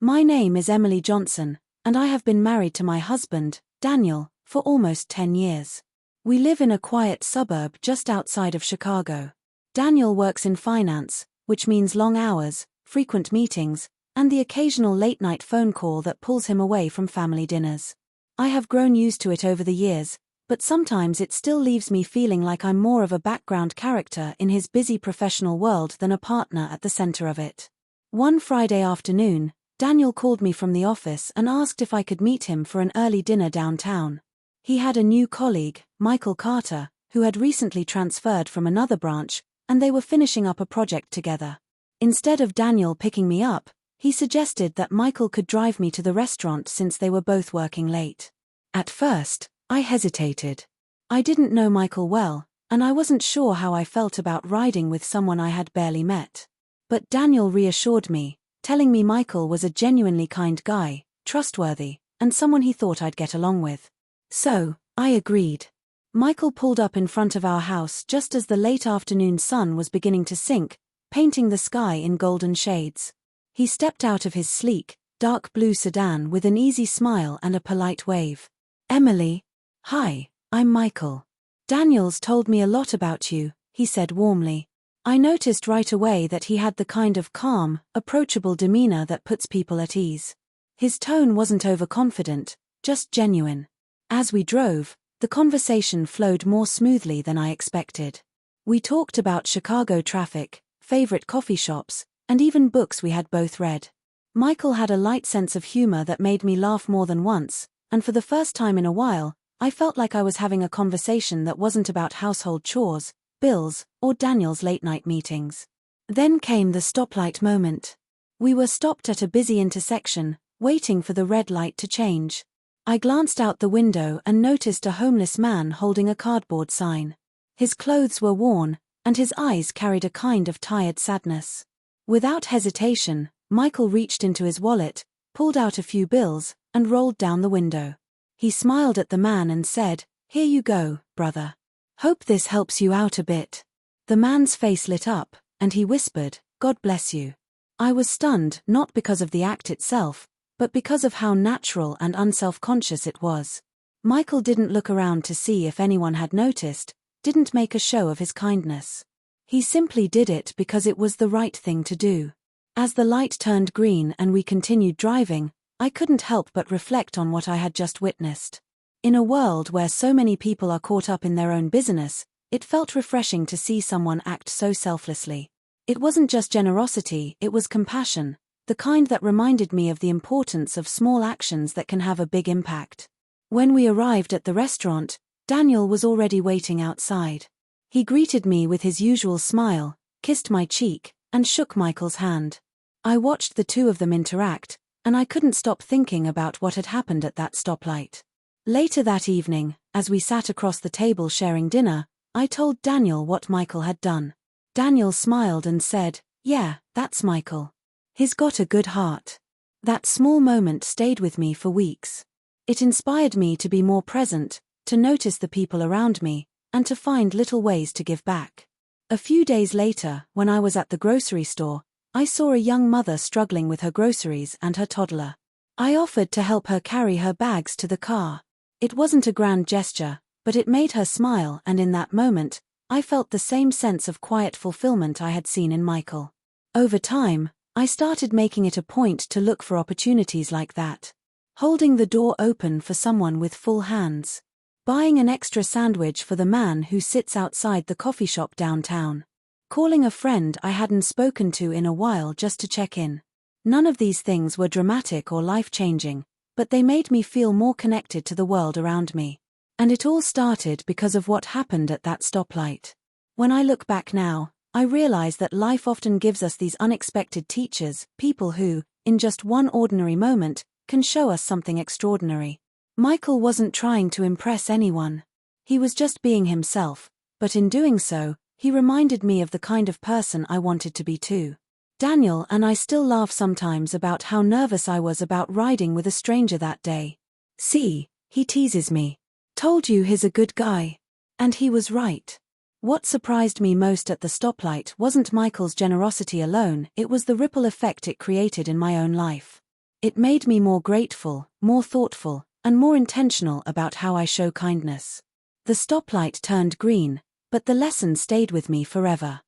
My name is Emily Johnson, and I have been married to my husband, Daniel, for almost 10 years. We live in a quiet suburb just outside of Chicago. Daniel works in finance, which means long hours, frequent meetings, and the occasional late-night phone call that pulls him away from family dinners. I have grown used to it over the years, but sometimes it still leaves me feeling like I'm more of a background character in his busy professional world than a partner at the center of it. One Friday afternoon, Daniel called me from the office and asked if I could meet him for an early dinner downtown. He had a new colleague, Michael Carter, who had recently transferred from another branch, and they were finishing up a project together. Instead of Daniel picking me up, he suggested that Michael could drive me to the restaurant since they were both working late. At first, I hesitated. I didn't know Michael well, and I wasn't sure how I felt about riding with someone I had barely met. But Daniel reassured me, telling me Michael was a genuinely kind guy, trustworthy, and someone he thought I'd get along with. So, I agreed. Michael pulled up in front of our house just as the late afternoon sun was beginning to sink, painting the sky in golden shades. He stepped out of his sleek, dark blue sedan with an easy smile and a polite wave. "Emily. Hi, I'm Michael. Daniel's told me a lot about you," he said warmly. I noticed right away that he had the kind of calm, approachable demeanor that puts people at ease. His tone wasn't overconfident, just genuine. As we drove, the conversation flowed more smoothly than I expected. We talked about Chicago traffic, favorite coffee shops, and even books we had both read. Michael had a light sense of humor that made me laugh more than once, and for the first time in a while, I felt like I was having a conversation that wasn't about household chores, bills, or Daniel's late-night meetings. Then came the stoplight moment. We were stopped at a busy intersection, waiting for the red light to change. I glanced out the window and noticed a homeless man holding a cardboard sign. His clothes were worn, and his eyes carried a kind of tired sadness. Without hesitation, Michael reached into his wallet, pulled out a few bills, and rolled down the window. He smiled at the man and said, "Here you go, brother. Hope this helps you out a bit." The man's face lit up, and he whispered, "God bless you." I was stunned not because of the act itself, but because of how natural and unself-conscious it was. Michael didn't look around to see if anyone had noticed, didn't make a show of his kindness. He simply did it because it was the right thing to do. As the light turned green and we continued driving, I couldn't help but reflect on what I had just witnessed. In a world where so many people are caught up in their own business, it felt refreshing to see someone act so selflessly. It wasn't just generosity, it was compassion, the kind that reminded me of the importance of small actions that can have a big impact. When we arrived at the restaurant, Daniel was already waiting outside. He greeted me with his usual smile, kissed my cheek, and shook Michael's hand. I watched the two of them interact, and I couldn't stop thinking about what had happened at that stoplight. Later that evening, as we sat across the table sharing dinner, I told Daniel what Michael had done. Daniel smiled and said, "Yeah, that's Michael. He's got a good heart." That small moment stayed with me for weeks. It inspired me to be more present, to notice the people around me, and to find little ways to give back. A few days later, when I was at the grocery store, I saw a young mother struggling with her groceries and her toddler. I offered to help her carry her bags to the car. It wasn't a grand gesture, but it made her smile, and in that moment, I felt the same sense of quiet fulfillment I had seen in Michael. Over time, I started making it a point to look for opportunities like that. Holding the door open for someone with full hands. Buying an extra sandwich for the man who sits outside the coffee shop downtown. Calling a friend I hadn't spoken to in a while just to check in. None of these things were dramatic or life-changing, but they made me feel more connected to the world around me. And it all started because of what happened at that stoplight. When I look back now, I realize that life often gives us these unexpected teachers, people who, in just one ordinary moment, can show us something extraordinary. Michael wasn't trying to impress anyone. He was just being himself, but in doing so, he reminded me of the kind of person I wanted to be too. Daniel and I still laugh sometimes about how nervous I was about riding with a stranger that day. "See," he teases me. "Told you he's a good guy." And he was right. What surprised me most at the stoplight wasn't Michael's generosity alone, it was the ripple effect it created in my own life. It made me more grateful, more thoughtful, and more intentional about how I show kindness. The stoplight turned green, but the lesson stayed with me forever.